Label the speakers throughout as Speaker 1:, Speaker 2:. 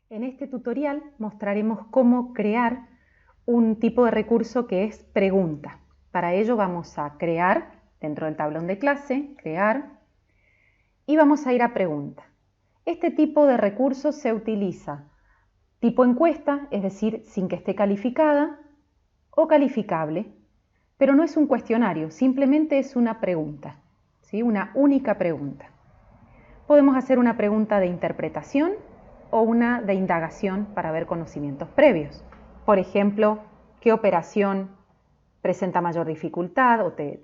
Speaker 1: En este tutorial mostraremos cómo crear un tipo de recurso que es pregunta. Para ello vamos a crear, dentro del tablón de clase, crear, y vamos a ir a pregunta. Este tipo de recurso se utiliza tipo encuesta, es decir, sin que esté calificada, o calificable, pero no es un cuestionario, simplemente es una pregunta, ¿sí? Una única pregunta. Podemos hacer una pregunta de interpretación o una de indagación para ver conocimientos previos. Por ejemplo, ¿qué operación presenta mayor dificultad o te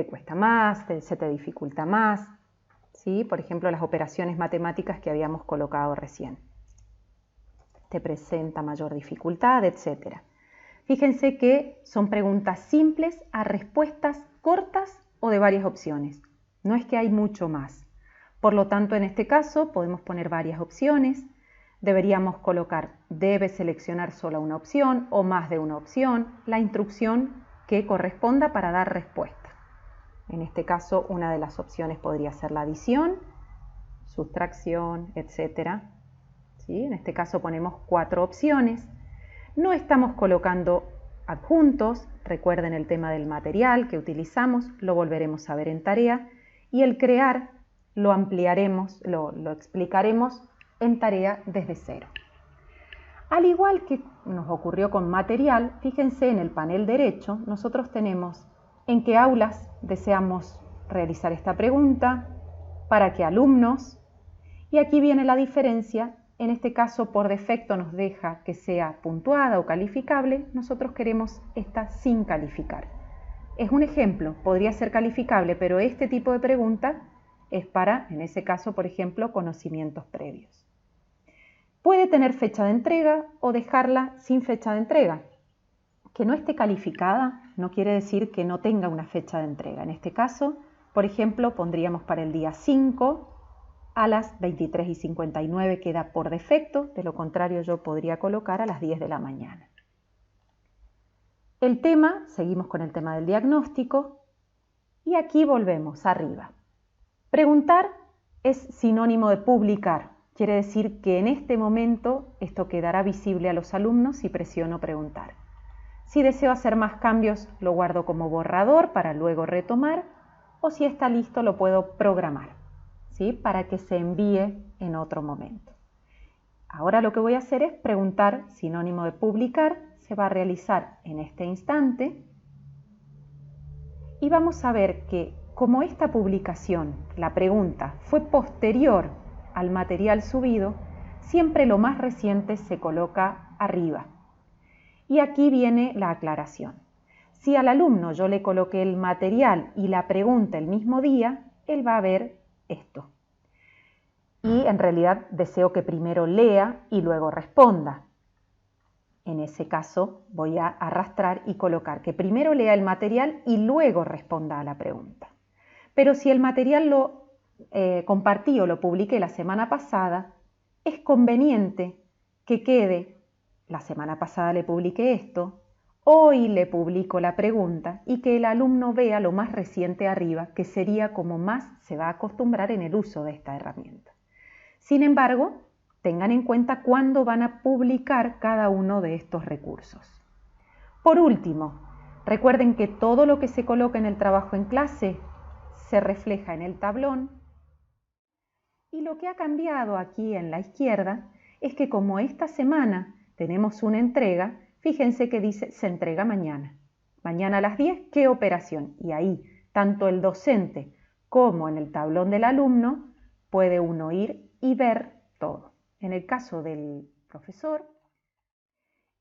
Speaker 1: cuesta más, se te dificulta más? ¿Sí? Por ejemplo, las operaciones matemáticas que habíamos colocado recién. Te presenta mayor dificultad, etc. Fíjense que son preguntas simples a respuestas cortas o de varias opciones. No es que hay mucho más. Por lo tanto, en este caso podemos poner varias opciones. Deberíamos colocar, debe seleccionar solo una opción o más de una opción, la instrucción que corresponda para dar respuesta. En este caso, una de las opciones podría ser la adición, sustracción, etc. ¿Sí? En este caso ponemos 4 opciones. No estamos colocando adjuntos, recuerden el tema del material que utilizamos, lo volveremos a ver en tarea, y el crear lo ampliaremos, lo explicaremos en tarea desde cero. Al igual que nos ocurrió con material, fíjense en el panel derecho, nosotros tenemos en qué aulas deseamos realizar esta pregunta, para qué alumnos, y aquí viene la diferencia. En este caso, por defecto nos deja que sea puntuada o calificable. Nosotros queremos esta sin calificar. Es un ejemplo, podría ser calificable, pero este tipo de pregunta es para, en ese caso, por ejemplo, conocimientos previos. Puede tener fecha de entrega o dejarla sin fecha de entrega. Que no esté calificada no quiere decir que no tenga una fecha de entrega. En este caso, por ejemplo, pondríamos para el día 5, a las 23:59 queda por defecto, de lo contrario yo podría colocar a las 10 de la mañana. El tema, seguimos con el tema del diagnóstico, y aquí volvemos arriba. Preguntar es sinónimo de publicar, quiere decir que en este momento esto quedará visible a los alumnos si presiono preguntar. Si deseo hacer más cambios, lo guardo como borrador para luego retomar, o si está listo lo puedo programar, ¿sí? Para que se envíe en otro momento. Ahora lo que voy a hacer es preguntar, sinónimo de publicar, se va a realizar en este instante, y vamos a ver que como esta publicación, la pregunta, fue posterior al material subido, siempre lo más reciente se coloca arriba. Y aquí viene la aclaración. Si al alumno yo le coloqué el material y la pregunta el mismo día, él va a ver esto. Y en realidad deseo que primero lea y luego responda. En ese caso voy a arrastrar y colocar que primero lea el material y luego responda a la pregunta. Pero si el material lo compartí o lo publiqué la semana pasada, es conveniente que quede, la semana pasada le publiqué esto, hoy le publico la pregunta, y que el alumno vea lo más reciente arriba, que sería como más se va a acostumbrar en el uso de esta herramienta. Sin embargo, tengan en cuenta cuándo van a publicar cada uno de estos recursos. Por último, recuerden que todo lo que se coloca en el trabajo en clase se refleja en el tablón, y lo que ha cambiado aquí en la izquierda es que como esta semana tenemos una entrega, fíjense que dice se entrega mañana. Mañana a las 10, ¿qué operación? Y ahí, tanto el docente como en el tablón del alumno, puede uno ir y ver todo. En el caso del profesor,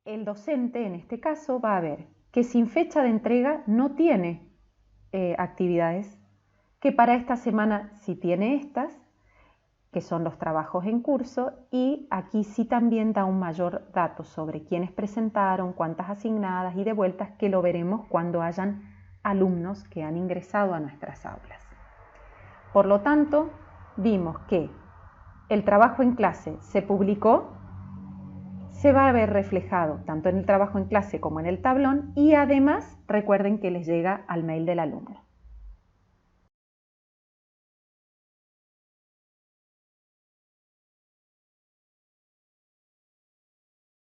Speaker 1: el docente en este caso va a ver que sin fecha de entrega no tiene actividades, que para esta semana sí tiene estas, que son los trabajos en curso, y aquí sí también da un mayor dato sobre quiénes presentaron, cuántas asignadas y devueltas, que lo veremos cuando hayan alumnos que han ingresado a nuestras aulas. Por lo tanto, vimos que el trabajo en clase se publicó, se va a ver reflejado tanto en el trabajo en clase como en el tablón, y además recuerden que les llega al mail del alumno.